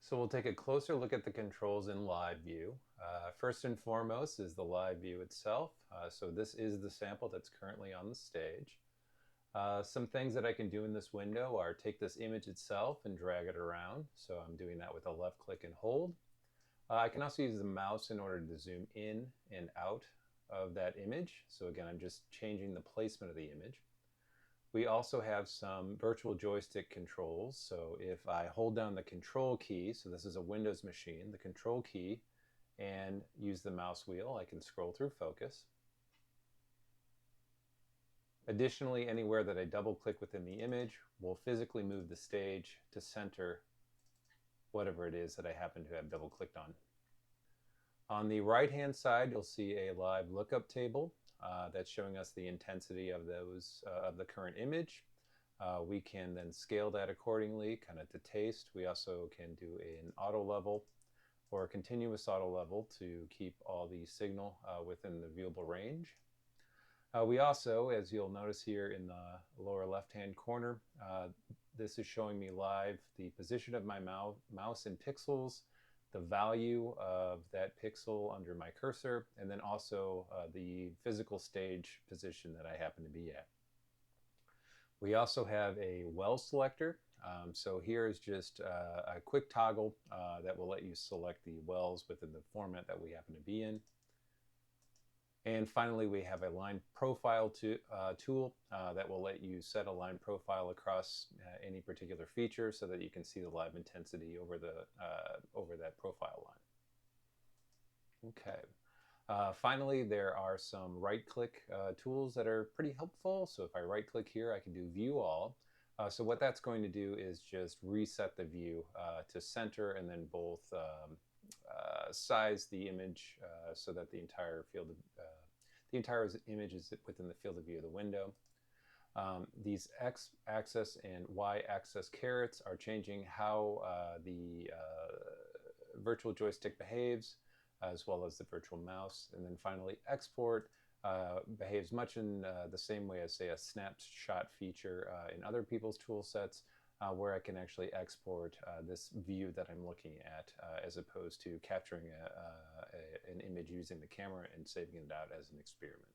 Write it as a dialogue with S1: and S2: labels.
S1: So we'll take a closer look at the controls in live view. First and foremost is the live view itself. So this is the sample that's currently on the stage. Some things that I can do in this window are take this image itself and drag it around. So I'm doing that with a left click and hold. I can also use the mouse in order to zoom in and out of that image. So again, I'm just changing the placement of the image. We also have some virtual joystick controls. So if I hold down the control key, so this is a Windows machine, the control key, and use the mouse wheel, I can scroll through focus. Additionally, anywhere that I double click within the image will physically move the stage to center whatever it is that I happen to have double clicked on. On the right hand side, you'll see a live lookup table that's showing us the intensity of the current image. We can then scale that accordingly, kind of to taste. We also can do an auto level or a continuous auto level to keep all the signal within the viewable range. We also, as you'll notice here in the lower left-hand corner, this is showing me live the position of my mouse in pixels, the value of that pixel under my cursor, and then also the physical stage position that I happen to be at. We also have a well selector. So here is just a quick toggle that will let you select the wells within the format that we happen to be in. And finally, we have a line profile tool that will let you set a line profile across any particular feature so that you can see the live intensity over that profile line. Okay. Finally, there are some right-click tools that are pretty helpful. So if I right-click here, I can do View All. So what that's going to do is just reset the view to center and then both size the image so that the entire image is within the field of view of the window. These x-axis and y-axis carets are changing how the virtual joystick behaves, as well as the virtual mouse. And then finally, export behaves much in the same way as, say, a snapshot feature in other people's tool sets, where I can actually export this view that I'm looking at as opposed to capturing an image using the camera and saving it out as an experiment.